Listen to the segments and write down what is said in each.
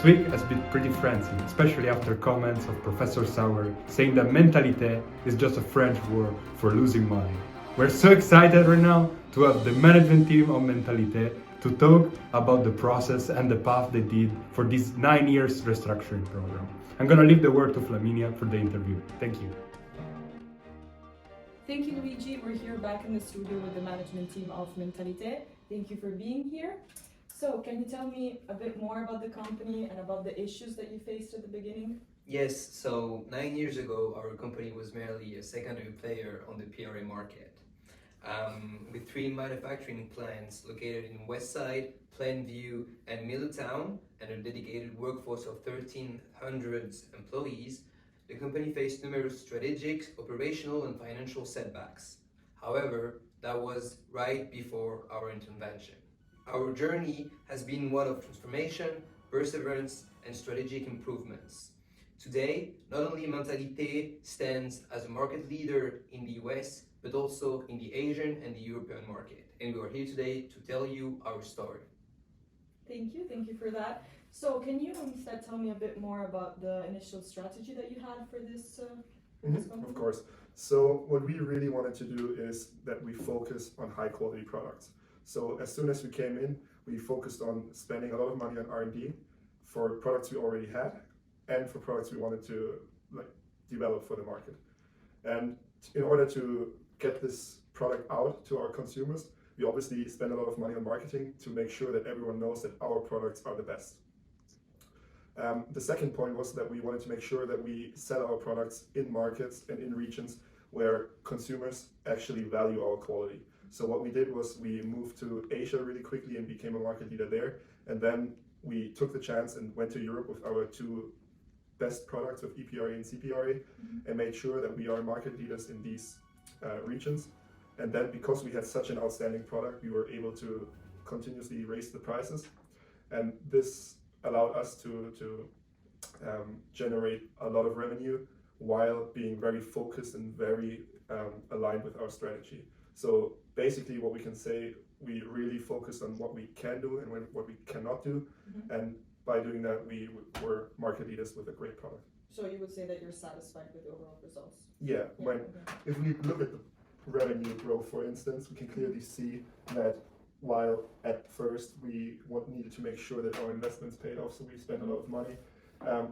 week has been pretty frenzied, especially after comments of Professor Sauer saying that Mentalite is just a French word for losing money. We're so excited right now to have the management team of Mentalite to talk about the process and the path they did for this 9 years restructuring program. I'm gonna leave the word to Flaminia for the interview. Thank you. Thank you, Luigi. We're here back in the studio with the management team of Mentalite. Thank you for being here. So, can you tell me a bit more about the company and about the issues that you faced at the beginning? Yes, so 9 years ago, our company was merely a secondary player on the PRA market. With 3 manufacturing plants located in Westside, Plainview, and Middletown, and a dedicated workforce of 1,300 employees, the company faced numerous strategic, operational, and financial setbacks. However, that was right before our intervention. Our journey has been one of transformation, perseverance, and strategic improvements. Today, not only Mentalite stands as a market leader in the US, but also in the Asian and the European market. And we are here today to tell you our story. Thank you for that. So, can you instead tell me a bit more about the initial strategy that you had for this company? Of course. So what we really wanted to do is that we focus on high quality products. So as soon as we came in, we focused on spending a lot of money on R&D for products we already had and for products we wanted to develop for the market. And in order to get this product out to our consumers, we obviously spend a lot of money on marketing to make sure that everyone knows that our products are the best. The second point was that we wanted to make sure that we sell our products in markets and in regions where consumers actually value our quality. So what we did was we moved to Asia really quickly and became a market leader there. And then we took the chance and went to Europe with our 2 best products of EPRA and CPRA and made sure that we are market leaders in these regions. And then because we had such an outstanding product, we were able to continuously raise the prices. And this allowed us to generate a lot of revenue while being very focused and very aligned with our strategy. So basically what we can say, we really focused on what we can do and what we cannot do. And by doing that, we were market leaders with a great product. So you would say that you're satisfied with the overall results? Yeah. If we look at the revenue growth, for instance, we can clearly see that while at first we needed to make sure that our investments paid off, so we spent a lot of money,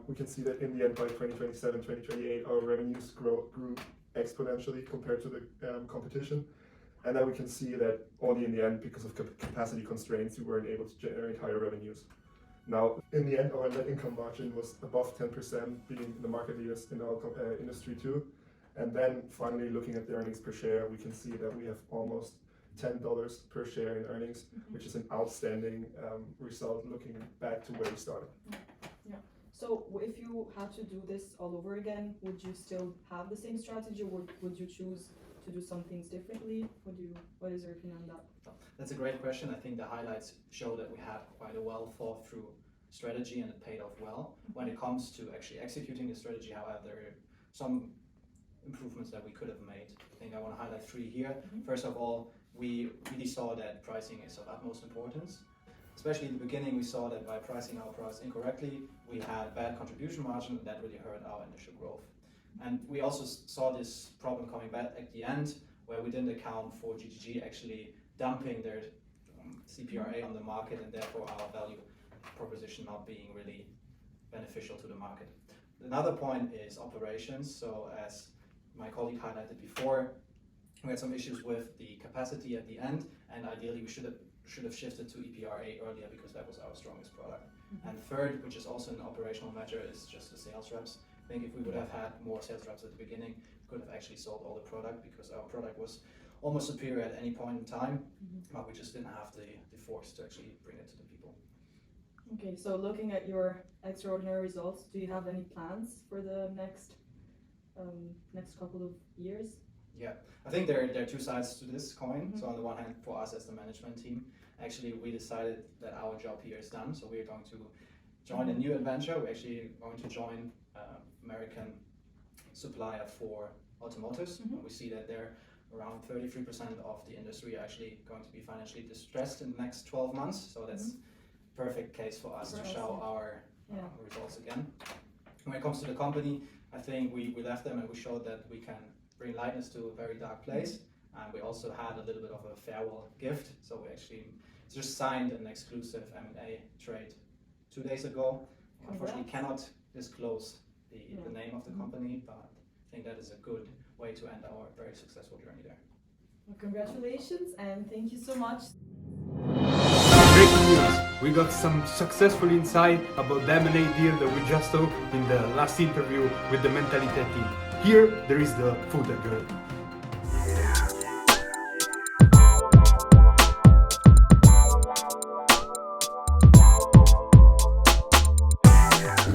we can see that in the end by 2027, 2028, our revenues grew exponentially compared to the competition. And then we can see that only in the end, because of capacity constraints, we weren't able to generate higher revenues. Now, in the end, our net income margin was above 10%, being the market leaders in our industry too. And then finally, looking at the earnings per share, we can see that we have almost $10 per share in earnings, which is an outstanding result looking back to where we started. Yeah. So if you had to do this all over again, would you still have the same strategy, or would you choose to do some things differently? What is your opinion on that? That's a great question. I think the highlights show that we had quite a well thought through strategy and it paid off well. When it comes to actually executing the strategy, however, there are some improvements that we could have made. I think I want to highlight 3 here. First of all, we really saw that pricing is of utmost importance. Especially in the beginning, we saw that by pricing our products incorrectly, we had bad contribution margin, and that really hurt our initial growth. And we also saw this problem coming back at the end, where we didn't account for GGG actually dumping their CPRA on the market, and therefore our value proposition not being really beneficial to the market. Another point is operations. So as my colleague highlighted before, we had some issues with the capacity at the end, and ideally we should have shifted to EPRA earlier because that was our strongest product. And third, which is also an operational measure, is just the sales reps. I think if we would have had more sales reps at the beginning, we could have actually sold all the product because our product was almost superior at any point in time, but we just didn't have the force to actually bring it to the people. Okay, so looking at your extraordinary results, do you have any plans for the next couple of years? Yeah, I think there are 2 sides to this coin. So on the one hand, for us as the management team, actually we decided that our job here is done. So we're going to join a new adventure. We're actually going to join American supplier for automotives. We see that they're around 33% of the industry are actually going to be financially distressed in the next 12 months. So that's perfect case for us to show our Yeah. results again. When it comes to the company, I think we left them and we showed that we can bring lightness to a very dark place. And we also had a little bit of a farewell gift. So we actually just signed an exclusive M&A trade 2 days ago. Unfortunately, cannot disclose the name of the company, but I think that is a good way to end our very successful journey there. Well, congratulations and thank you so much. Breaking news! We got some successful insight about the M&A deal that we just saw in the last interview with the Mentalite team. Here, there is the food girl.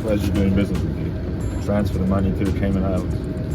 Pleasure doing business with you. Transfer the money to the Cayman Islands.